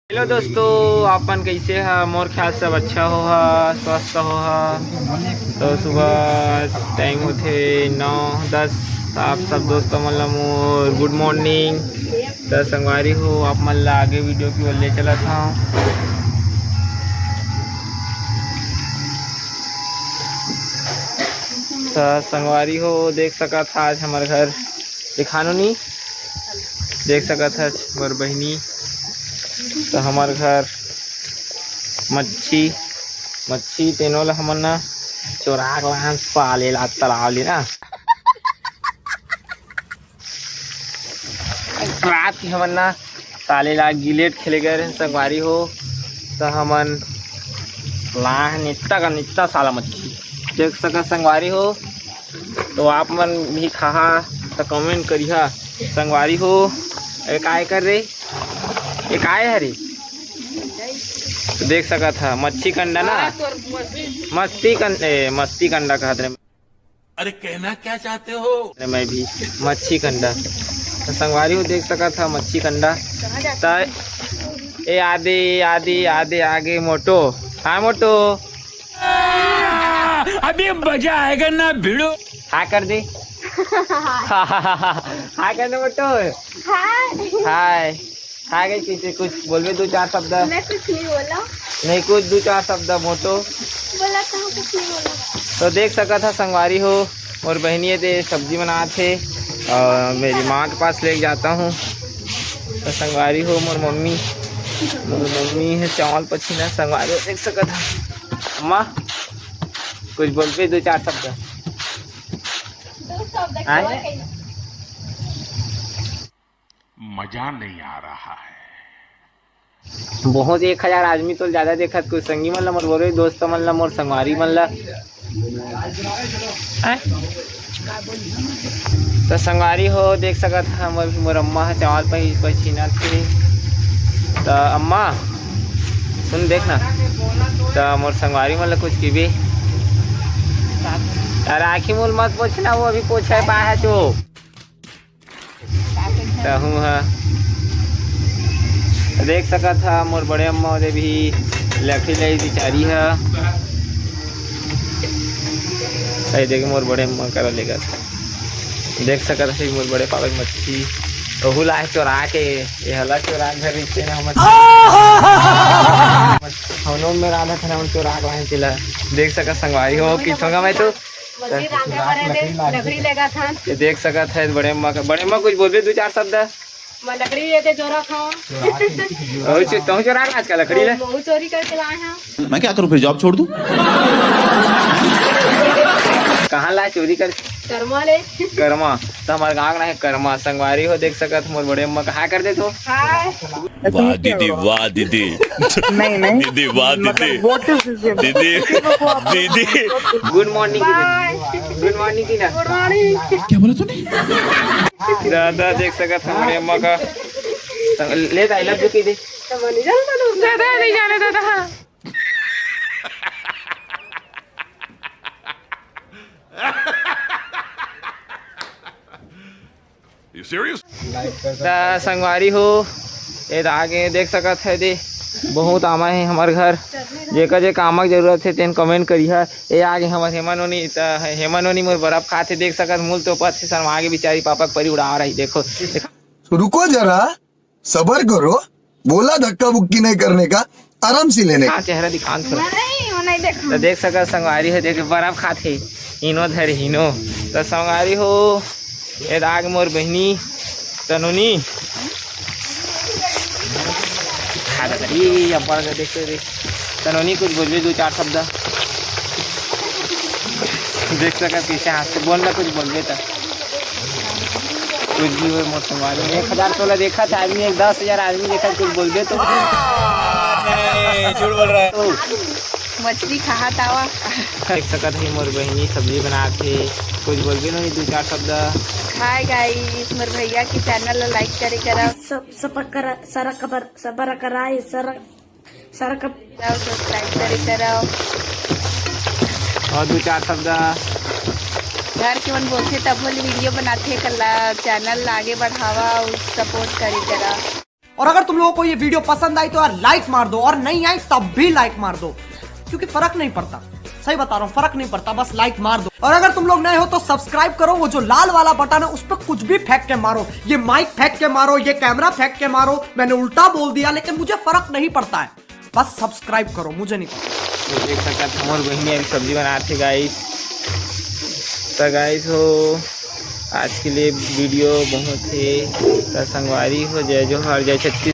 Hello दोस्तों, आपन कैसे है? मोर ख्याल सब अच्छा हो हा, स्वस्थ हो हा। तो सुबह टाइम होते 9-10। आप सब दोस्तों मन ला मोर गुड मॉर्निंग। तो संगवारी हो आप मन ला आगे वीडियो की ओर ले चला था। तो संगवारी हो देख सका था आज हमारे घर दिखानो नहीं देख सका था मोर बहनी। तो हमारे घर मच्छी तेनो ला हमन ना चोरा के पाले ला तालाब ले ना। रात की हमन ना ताले ला गिलेट खेले गए रहे संगवारी हो। तो हमन ला नित्ता साला मच्छी देख सका संगवारी हो। तो आप मन भी खाहा तो कमेंट करिहा संगवारी हो। काय कर रे ये काय है रे? तो देख सका था मच्छी कंडा ना मस्ती कंडा कहते हैं। अरे कहना क्या चाहते हो? मैं भी मच्छी कंडा तो संगवारी हो देख सका था मच्छी कंडा। तो ए आदे आगे मोटो हाँ मोटो अभी मजा आएगा ना भिड़ो। हाँ कर दे हाँ कर दे मोटो। हाय हाय गई किसे कुछ बोलवे दो चार शब्द? मैं कुछ नहीं बोला। नहीं कुछ दो चार शब्द मोटो बोला था कुछ नहीं बोला। तो देख सका था संगवारी हो और बहनी दे सब्जी बना थे और मेरी माँ के पास ले जाता हूँ। तो संगवारी हो मोर मम्मी है चावल पछीना संगवारी हो देख सका था। अम्मा कुछ बोलते दो चार शब्द? मजा नहीं आ रहा है। बहुत 1000 आदमी तो ज्यादा देखत कुछ संगी मन ला मोर बोरे दोस्त मन ला मोर संगवारी मन ला। तो संगवारी हो देख सकत था मोर अम्मा है चावल पछीना थे। तो अम्मा सुन देखना तो मोर संगवारी मन ला कुछ की राखी मूल मत पोछना वो अभी पोछे पा है जो हूँ देख सका था मोर बड़े अम्मा दे भी लकड़ी लाई बिचारी है। देख मोर बड़े अम्मा करा लेगा देख सका था मोर बड़े पापा की मच्छी ओहू ला चोरा के ये हला चोरा घर रिश्ते ना हम में राधा था ना चोरा के चिल्ला देख सका संगवारी हो कि छोगा मैं तो लकड़ी लेगा था। देख सका था बड़े अम्मा कुछ बोलबे दो चार शब्द? लकड़ी लेते चोरा था तो चोरा आज का लकड़ी ले चोरी करके लाए हैं। मैं क्या करूं फिर जॉब छोड़ दूं? कहाँ ला चोरी कर? कर्मा ले कर्मा तो हमारे गाँव ना है कर्मा संगवारी हो देख सकत मोर बड़े अम्मा कहा कर दे तो वाह दीदी वाह दीदी नहीं दीदी वाह दीदी दीदी गुड मॉर्निंग की ना क्या बोला तूने? दादा देख सकत हमारे अम्मा का ले आई लव यू की दे दादा नहीं जाने दादा। You serious? संगवारी हो ये आगे देख सकत है दे बहुत आमा है हमारे घर जेकर जे कामक जरूरत है तेन कमेंट करिहा। ये आगे हमारे हेमानोनी मोर बर्फ खाते देख सकत मूल तो पथ से शर्मा आगे बेचारी पापा परी उड़ा रही देखो। रुको जरा सबर करो, बोला धक्का बुक्की नहीं करने का, आराम से लेने का। चेहरा दिखान थोड़ा नहीं देखा। तो देख सकत संगवारी है देख बर्फ खाते इनो धर हिनो। तो संगवारी हो ये आग मोर बहनी तनुनी देखते रे तनुनी कुछ बोलबे दो चार शब्द? देख सका पीछे हाथ से बोलना कुछ बोलबे तो कुछ भी हो मोर संगवारी 1000 तोला देखा था आदमी 10,000 आदमी देखा कुछ बोलबे तो झूठ बोल रहा है। मछली खा तावा देख सकत है मोर बहनी सब्जी बना के कुछ बोलबे नहीं दो चार शब्द? हाय गाइस मोर भैया की चैनल ला लाइक करे करा सब्सक्राइब करे करा और दो चार शब्द घर के मन बोलते तब वीडियो बनाते कल चैनल आगे बढ़ावा और सपोर्ट करे करा। और अगर तुम लोगों को ये वीडियो पसंद आई तो यार लाइक मार दो, और नहीं आई तब भी लाइक मार दो, क्योंकि फर्क नहीं पड़ता, सही बता रहा हूँ, फर्क नहीं पड़ता, बस लाइक मार दो। और अगर तुम लोग नए हो तो सब्सक्राइब करो, वो जो लाल वाला बटन है उस पर कुछ भी फेंक के मारो, ये माइक फेंक के मारो, ये कैमरा फेंक के मारो, मैंने उल्टा बोल दिया लेकिन मुझे फर्क नहीं पड़ता है, बस सब्सक्राइब करो, मुझे नहीं पता। तो देख सकते हैं हमारी बहनी अभी सब्जी बना थे गाइस। तो गाइस हो आज के लिए वीडियो बहुत ही संगवारी हो, जय जोहार, जय छत्तीस।